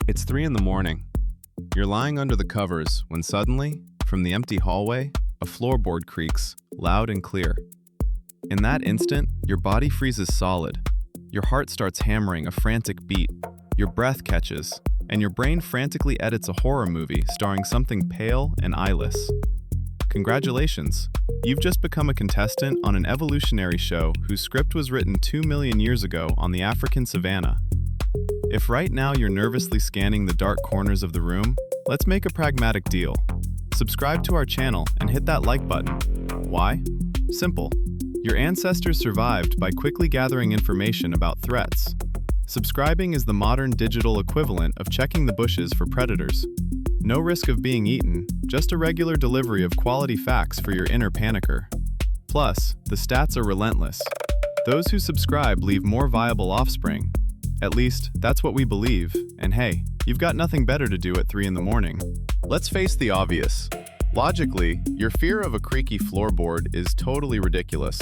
It's 3 in the morning. You're lying under the covers when suddenly, from the empty hallway, a floorboard creaks, loud and clear. In that instant, your body freezes solid. Your heart starts hammering a frantic beat, your breath catches, and your brain frantically edits a horror movie starring something pale and eyeless. Congratulations! You've just become a contestant on an evolutionary show whose script was written 2 million years ago on the African savanna. If right now you're nervously scanning the dark corners of the room, let's make a pragmatic deal. Subscribe to our channel and hit that like button. Why? Simple. Your ancestors survived by quickly gathering information about threats. Subscribing is the modern digital equivalent of checking the bushes for predators. No risk of being eaten, just a regular delivery of quality facts for your inner panicker. Plus, the stats are relentless. Those who subscribe leave more viable offspring. At least, that's what we believe, and hey, you've got nothing better to do at 3 in the morning. Let's face the obvious. Logically, your fear of a creaky floorboard is totally ridiculous.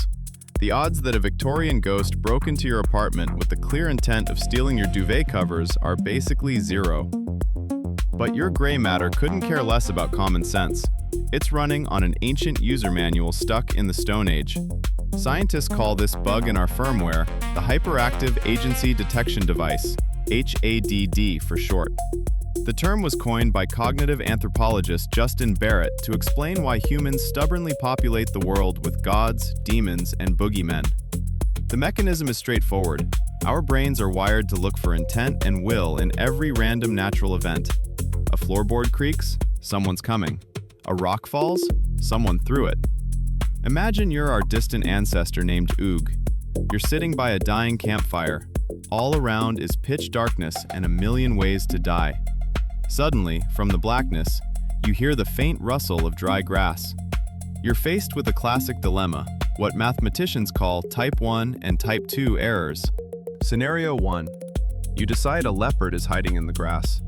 The odds that a Victorian ghost broke into your apartment with the clear intent of stealing your duvet covers are basically zero. But your gray matter couldn't care less about common sense. It's running on an ancient user manual stuck in the Stone Age. Scientists call this bug in our firmware the Hyperactive Agency Detection Device, HADD for short. The term was coined by cognitive anthropologist Justin Barrett to explain why humans stubbornly populate the world with gods, demons, and boogeymen. The mechanism is straightforward. Our brains are wired to look for intent and will in every random natural event. A floorboard creaks, someone's coming. A rock falls, someone threw it. Imagine you're our distant ancestor named Oog. You're sitting by a dying campfire. All around is pitch darkness and a million ways to die. Suddenly, from the blackness, you hear the faint rustle of dry grass. You're faced with a classic dilemma, what mathematicians call Type 1 and Type 2 errors. Scenario 1. You decide a leopard is hiding in the grass.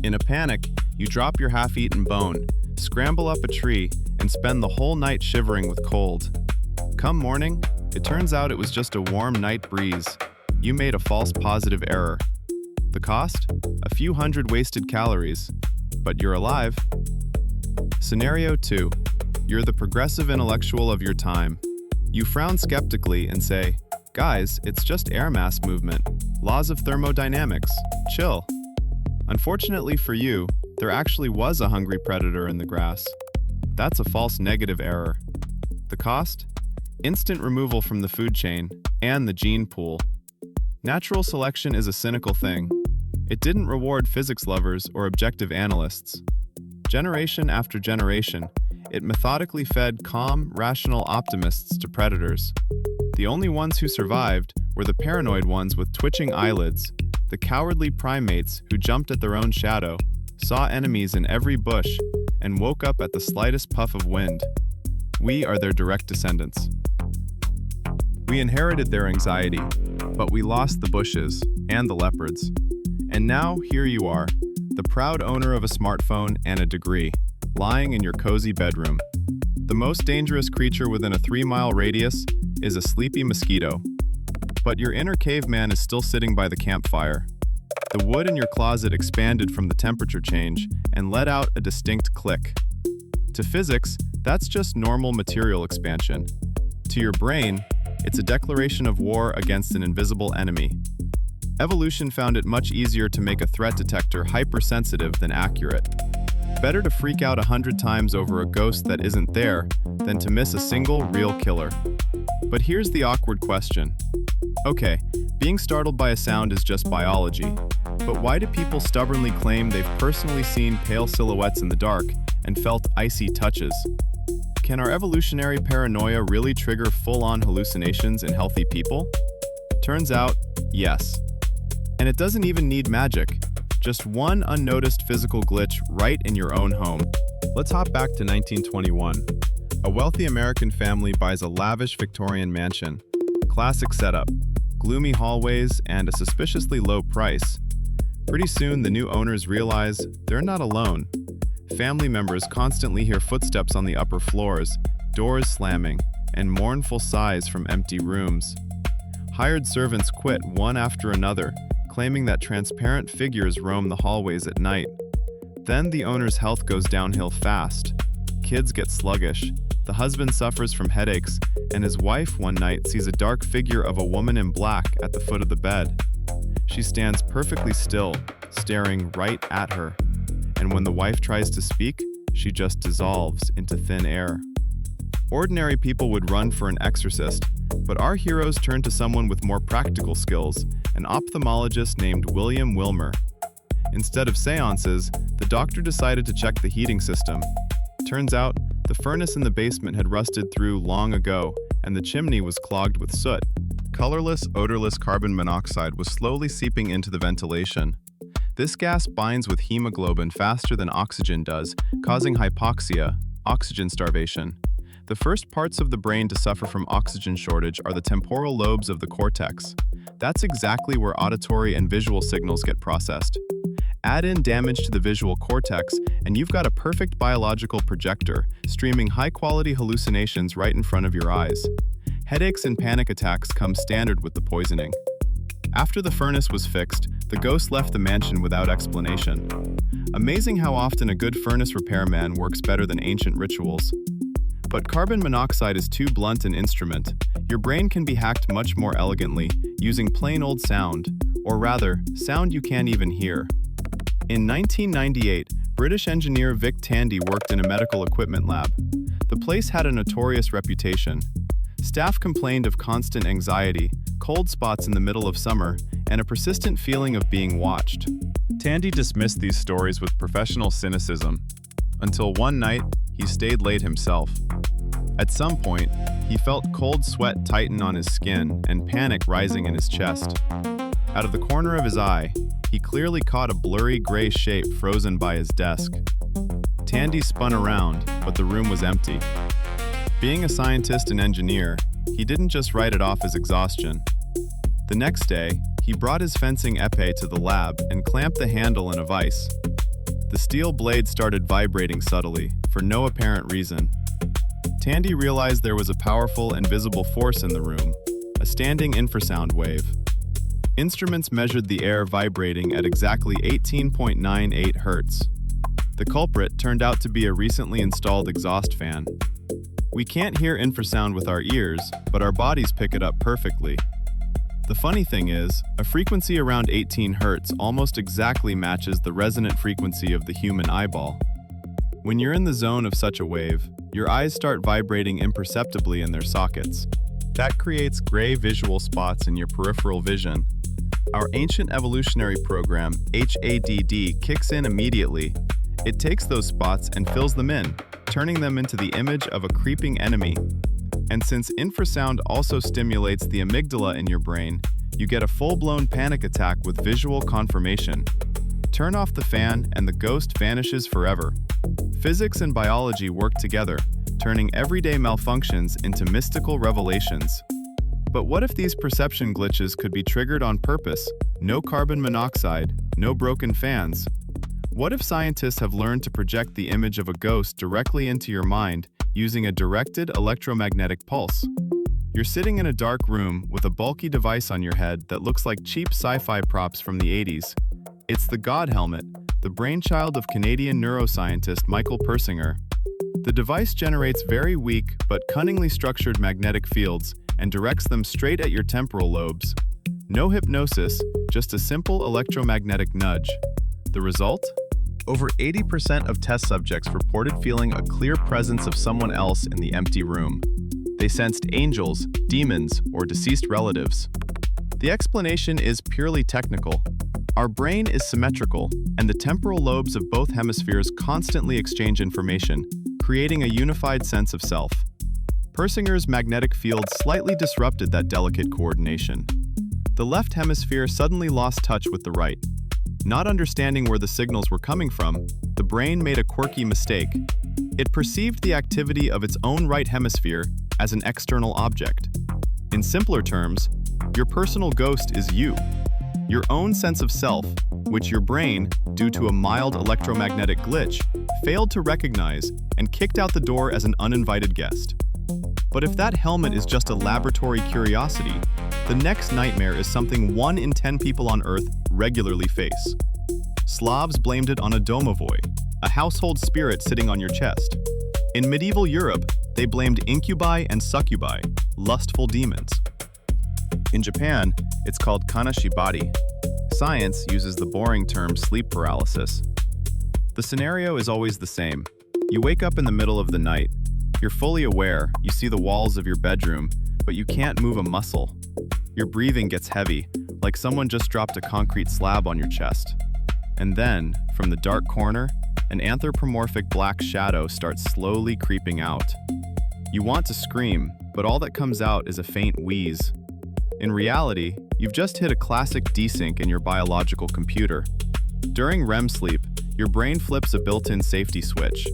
In a panic, you drop your half-eaten bone, scramble up a tree, and spend the whole night shivering with cold. Come morning, it turns out it was just a warm night breeze. You made a false positive error. The cost? A few hundred wasted calories. But you're alive. Scenario 2. You're the progressive intellectual of your time. You frown skeptically and say, "Guys, it's just air mass movement. Laws of thermodynamics. Chill." Unfortunately for you, there actually was a hungry predator in the grass. That's a false negative error. The cost? Instant removal from the food chain and the gene pool. Natural selection is a cynical thing. It didn't reward physics lovers or objective analysts. Generation after generation, it methodically fed calm, rational optimists to predators. The only ones who survived were the paranoid ones with twitching eyelids, the cowardly primates who jumped at their own shadow, saw enemies in every bush, and woke up at the slightest puff of wind. We are their direct descendants. We inherited their anxiety, but we lost the bushes and the leopards. And now, here you are, the proud owner of a smartphone and a degree, lying in your cozy bedroom. The most dangerous creature within a 3-mile radius is a sleepy mosquito. But your inner caveman is still sitting by the campfire. The wood in your closet expanded from the temperature change and let out a distinct click. To physics, that's just normal material expansion. To your brain, it's a declaration of war against an invisible enemy. Evolution found it much easier to make a threat detector hypersensitive than accurate. Better to freak out 100 times over a ghost that isn't there than to miss a single real killer. But here's the awkward question. Okay, being startled by a sound is just biology, but why do people stubbornly claim they've personally seen pale silhouettes in the dark and felt icy touches? Can our evolutionary paranoia really trigger full-on hallucinations in healthy people? Turns out, yes. And it doesn't even need magic, just one unnoticed physical glitch right in your own home. Let's hop back to 1921. A wealthy American family buys a lavish Victorian mansion. Classic setup, gloomy hallways, and a suspiciously low price. Pretty soon, the new owners realize they're not alone. Family members constantly hear footsteps on the upper floors, doors slamming, and mournful sighs from empty rooms. Hired servants quit one after another, claiming that transparent figures roam the hallways at night. Then the owner's health goes downhill fast. Kids get sluggish, the husband suffers from headaches, and his wife one night sees a dark figure of a woman in black at the foot of the bed. She stands perfectly still, staring right at her, and when the wife tries to speak, she just dissolves into thin air. Ordinary people would run for an exorcist, but our heroes turn to someone with more practical skills, an ophthalmologist named William Wilmer. Instead of seances, the doctor decided to check the heating system. Turns out, the furnace in the basement had rusted through long ago, and the chimney was clogged with soot. Colorless, odorless carbon monoxide was slowly seeping into the ventilation. This gas binds with hemoglobin faster than oxygen does, causing hypoxia, oxygen starvation. The first parts of the brain to suffer from oxygen shortage are the temporal lobes of the cortex. That's exactly where auditory and visual signals get processed. Add in damage to the visual cortex, and you've got a perfect biological projector, streaming high-quality hallucinations right in front of your eyes. Headaches and panic attacks come standard with the poisoning. After the furnace was fixed, the ghost left the mansion without explanation. Amazing how often a good furnace repairman works better than ancient rituals. But carbon monoxide is too blunt an instrument. Your brain can be hacked much more elegantly, using plain old sound, or rather, sound you can't even hear. In 1998, British engineer Vic Tandy worked in a medical equipment lab. The place had a notorious reputation. Staff complained of constant anxiety, cold spots in the middle of summer, and a persistent feeling of being watched. Tandy dismissed these stories with professional cynicism, until one night, he stayed late himself. At some point, he felt cold sweat tighten on his skin and panic rising in his chest. Out of the corner of his eye, he clearly caught a blurry gray shape frozen by his desk. Tandy spun around, but the room was empty. Being a scientist and engineer, he didn't just write it off as exhaustion. The next day, he brought his fencing épée to the lab and clamped the handle in a vise. The steel blade started vibrating subtly, for no apparent reason. Tandy realized there was a powerful, invisible force in the room, a standing infrasound wave. Instruments measured the air vibrating at exactly 18.98 Hz. The culprit turned out to be a recently installed exhaust fan. We can't hear infrasound with our ears, but our bodies pick it up perfectly. The funny thing is, a frequency around 18 Hz almost exactly matches the resonant frequency of the human eyeball. When you're in the zone of such a wave, your eyes start vibrating imperceptibly in their sockets. That creates gray visual spots in your peripheral vision. Our ancient evolutionary program, HADD, kicks in immediately. It takes those spots and fills them in, turning them into the image of a creeping enemy. And since infrasound also stimulates the amygdala in your brain, you get a full-blown panic attack with visual confirmation. Turn off the fan and the ghost vanishes forever. Physics and biology work together, turning everyday malfunctions into mystical revelations. But what if these perception glitches could be triggered on purpose? No carbon monoxide, no broken fans. What if scientists have learned to project the image of a ghost directly into your mind using a directed electromagnetic pulse? You're sitting in a dark room with a bulky device on your head that looks like cheap sci-fi props from the 80s. It's the God Helmet, the brainchild of Canadian neuroscientist Michael Persinger. The device generates very weak but cunningly structured magnetic fields and directs them straight at your temporal lobes. No hypnosis, just a simple electromagnetic nudge. The result? Over 80% of test subjects reported feeling a clear presence of someone else in the empty room. They sensed angels, demons, or deceased relatives. The explanation is purely technical. Our brain is symmetrical, and the temporal lobes of both hemispheres constantly exchange information, creating a unified sense of self. Persinger's magnetic field slightly disrupted that delicate coordination. The left hemisphere suddenly lost touch with the right. Not understanding where the signals were coming from, the brain made a quirky mistake. It perceived the activity of its own right hemisphere as an external object. In simpler terms, your personal ghost is you, your own sense of self, which your brain, due to a mild electromagnetic glitch, failed to recognize and kicked out the door as an uninvited guest. But if that helmet is just a laboratory curiosity, the next nightmare is something 1 in 10 people on Earth regularly face. Slavs blamed it on a domovoi, a household spirit sitting on your chest. In medieval Europe, they blamed incubi and succubi, lustful demons. In Japan, it's called kanashibari. Science uses the boring term sleep paralysis. The scenario is always the same. You wake up in the middle of the night. You're fully aware, you see the walls of your bedroom, but you can't move a muscle. Your breathing gets heavy, like someone just dropped a concrete slab on your chest. And then, from the dark corner, an anthropomorphic black shadow starts slowly creeping out. You want to scream, but all that comes out is a faint wheeze. In reality, you've just hit a classic desync in your biological computer. During REM sleep, your brain flips a built-in safety switch.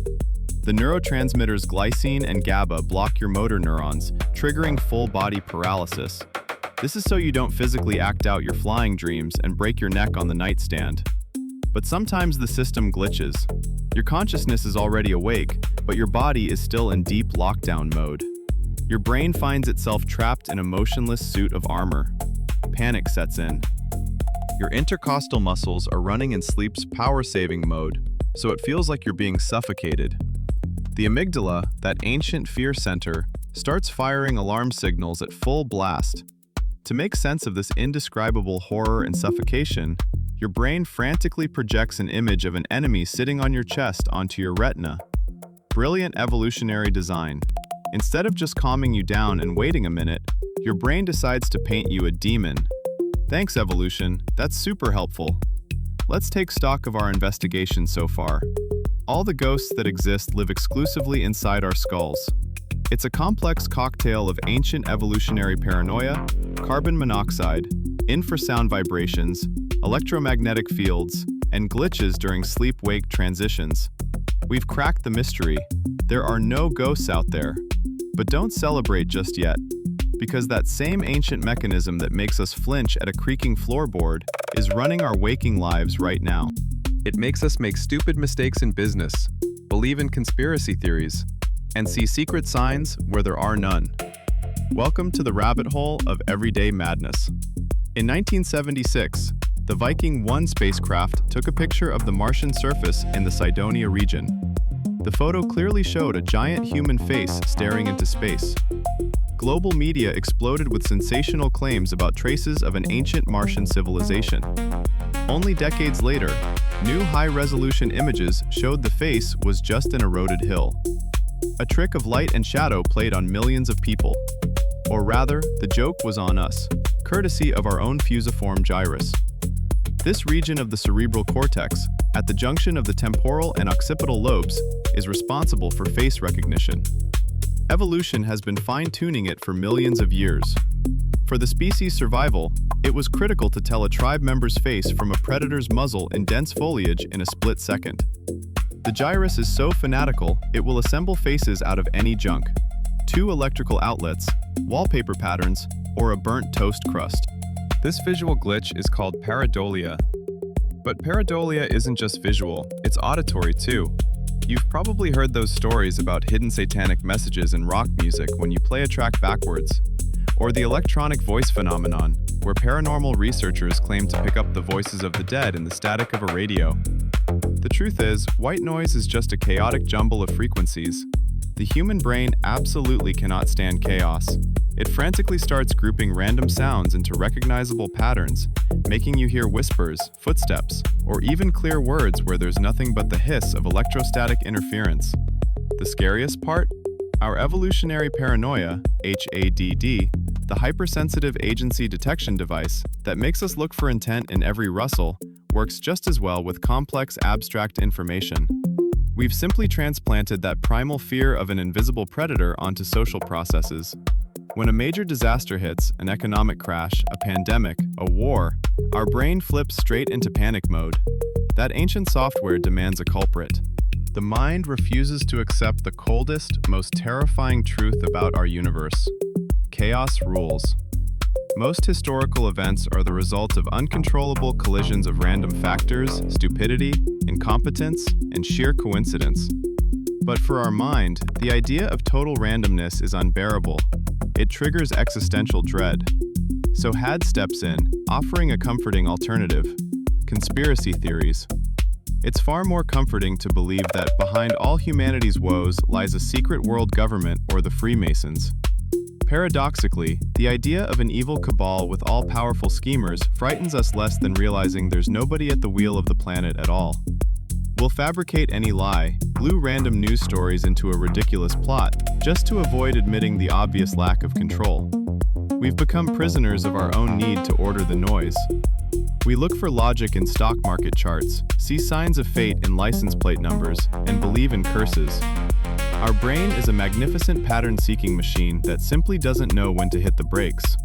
The neurotransmitters glycine and GABA block your motor neurons, triggering full-body paralysis. This is so you don't physically act out your flying dreams and break your neck on the nightstand. But sometimes the system glitches. Your consciousness is already awake, but your body is still in deep lockdown mode. Your brain finds itself trapped in a motionless suit of armor. Panic sets in. Your intercostal muscles are running in sleep's power-saving mode, so it feels like you're being suffocated. The amygdala, that ancient fear center, starts firing alarm signals at full blast. To make sense of this indescribable horror and suffocation, your brain frantically projects an image of an enemy sitting on your chest onto your retina. Brilliant evolutionary design. Instead of just calming you down and waiting a minute, your brain decides to paint you a demon. Thanks, evolution. That's super helpful. Let's take stock of our investigation so far. All the ghosts that exist live exclusively inside our skulls. It's a complex cocktail of ancient evolutionary paranoia, carbon monoxide, infrasound vibrations, electromagnetic fields, and glitches during sleep-wake transitions. We've cracked the mystery. There are no ghosts out there. But don't celebrate just yet, because that same ancient mechanism that makes us flinch at a creaking floorboard is running our waking lives right now. It makes us make stupid mistakes in business, believe in conspiracy theories, and see secret signs where there are none. Welcome to the rabbit hole of everyday madness. In 1976, the Viking 1 spacecraft took a picture of the Martian surface in the Cydonia region. The photo clearly showed a giant human face staring into space. Global media exploded with sensational claims about traces of an ancient Martian civilization. Only decades later, new high-resolution images showed the face was just an eroded hill. A trick of light and shadow played on millions of people. Or rather, the joke was on us, courtesy of our own fusiform gyrus. This region of the cerebral cortex, at the junction of the temporal and occipital lobes, is responsible for face recognition. Evolution has been fine-tuning it for millions of years. For the species' survival, it was critical to tell a tribe member's face from a predator's muzzle in dense foliage in a split second. The gyrus is so fanatical, it will assemble faces out of any junk: 2 electrical outlets, wallpaper patterns, or a burnt toast crust. This visual glitch is called pareidolia. But pareidolia isn't just visual, it's auditory too. You've probably heard those stories about hidden satanic messages in rock music when you play a track backwards, or the electronic voice phenomenon, where paranormal researchers claim to pick up the voices of the dead in the static of a radio. The truth is, white noise is just a chaotic jumble of frequencies. The human brain absolutely cannot stand chaos. It frantically starts grouping random sounds into recognizable patterns, making you hear whispers, footsteps, or even clear words where there's nothing but the hiss of electrostatic interference. The scariest part? Our evolutionary paranoia, HADD, the hypersensitive agency detection device that makes us look for intent in every rustle, works just as well with complex abstract information. We've simply transplanted that primal fear of an invisible predator onto social processes. When a major disaster hits, an economic crash, a pandemic, a war, our brain flips straight into panic mode. That ancient software demands a culprit. The mind refuses to accept the coldest, most terrifying truth about our universe. Chaos rules. Most historical events are the result of uncontrollable collisions of random factors, stupidity, incompetence, and sheer coincidence. But for our mind, the idea of total randomness is unbearable. It triggers existential dread. So HAD steps in, offering a comforting alternative: conspiracy theories. It's far more comforting to believe that behind all humanity's woes lies a secret world government or the Freemasons. Paradoxically, the idea of an evil cabal with all-powerful schemers frightens us less than realizing there's nobody at the wheel of the planet at all. We'll fabricate any lie, glue random news stories into a ridiculous plot, just to avoid admitting the obvious lack of control. We've become prisoners of our own need to order the noise. We look for logic in stock market charts, see signs of fate in license plate numbers, and believe in curses. Our brain is a magnificent pattern-seeking machine that simply doesn't know when to hit the brakes.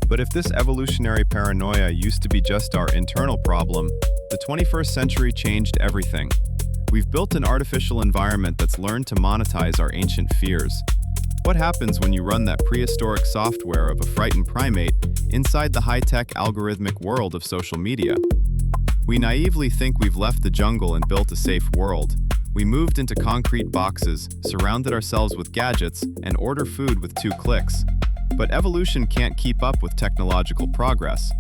But if this evolutionary paranoia used to be just our internal problem, the 21st century changed everything. We've built an artificial environment that's learned to monetize our ancient fears. What happens when you run that prehistoric software of a frightened primate inside the high-tech algorithmic world of social media? We naively think we've left the jungle and built a safe world. We moved into concrete boxes, surrounded ourselves with gadgets, and order food with 2 clicks. But evolution can't keep up with technological progress.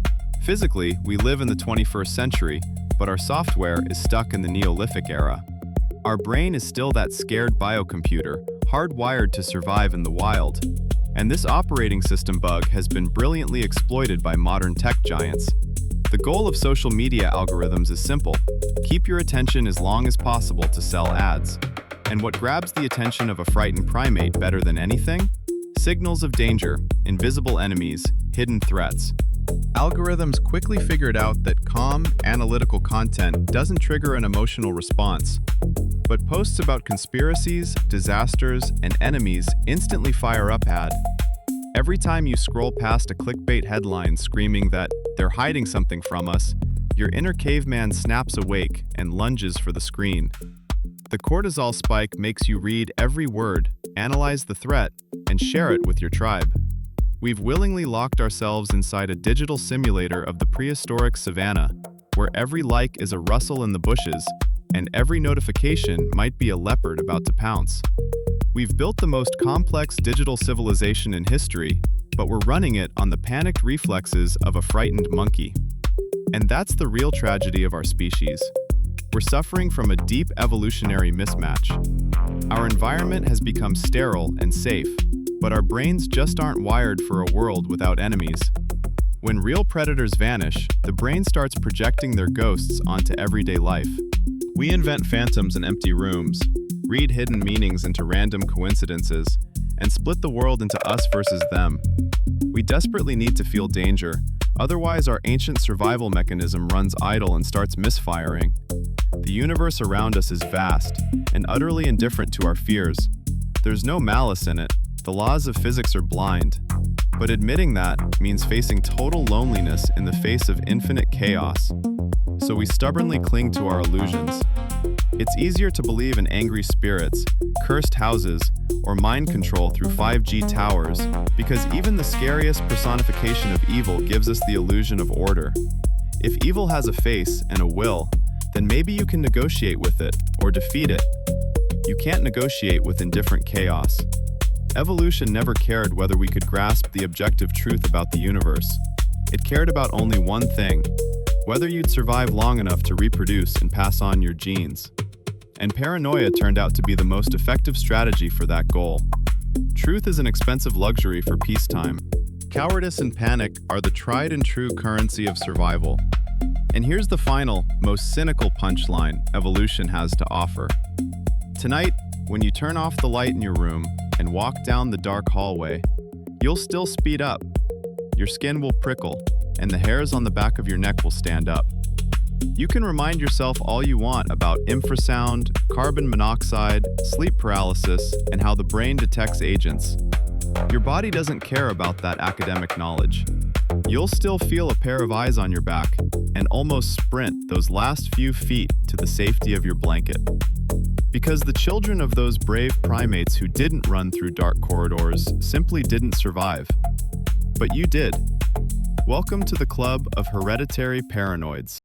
Physically, we live in the 21st century, but our software is stuck in the Neolithic era. Our brain is still that scared biocomputer, hardwired to survive in the wild. And this operating system bug has been brilliantly exploited by modern tech giants. The goal of social media algorithms is simple: keep your attention as long as possible to sell ads. And what grabs the attention of a frightened primate better than anything? Signals of danger, invisible enemies, hidden threats. Algorithms quickly figured out that calm, analytical content doesn't trigger an emotional response. But posts about conspiracies, disasters, and enemies instantly fire up ad. Every time you scroll past a clickbait headline screaming that they're hiding something from us, your inner caveman snaps awake and lunges for the screen. The cortisol spike makes you read every word, analyze the threat, and share it with your tribe. We've willingly locked ourselves inside a digital simulator of the prehistoric savanna, where every like is a rustle in the bushes, and every notification might be a leopard about to pounce. We've built the most complex digital civilization in history, but we're running it on the panicked reflexes of a frightened monkey. And that's the real tragedy of our species. We're suffering from a deep evolutionary mismatch. Our environment has become sterile and safe, but our brains just aren't wired for a world without enemies. When real predators vanish, the brain starts projecting their ghosts onto everyday life. We invent phantoms in empty rooms, read hidden meanings into random coincidences, and split the world into us versus them. We desperately need to feel danger, otherwise our ancient survival mechanism runs idle and starts misfiring. The universe around us is vast and utterly indifferent to our fears. There's no malice in it. The laws of physics are blind. But admitting that means facing total loneliness in the face of infinite chaos. So we stubbornly cling to our illusions. It's easier to believe in angry spirits, cursed houses, or mind control through 5G towers, because even the scariest personification of evil gives us the illusion of order. If evil has a face and a will, then maybe you can negotiate with it or defeat it. You can't negotiate with indifferent chaos. Evolution never cared whether we could grasp the objective truth about the universe. It cared about only one thing: whether you'd survive long enough to reproduce and pass on your genes. And paranoia turned out to be the most effective strategy for that goal. Truth is an expensive luxury for peacetime. Cowardice and panic are the tried and true currency of survival. And here's the final, most cynical punchline evolution has to offer. Tonight, when you turn off the light in your room and walk down the dark hallway, you'll still speed up. Your skin will prickle, and the hairs on the back of your neck will stand up. You can remind yourself all you want about infrasound, carbon monoxide, sleep paralysis, and how the brain detects agents. Your body doesn't care about that academic knowledge. You'll still feel a pair of eyes on your back and almost sprint those last few feet to the safety of your blanket. Because the children of those brave primates who didn't run through dark corridors simply didn't survive. But you did. Welcome to the club of hereditary paranoids.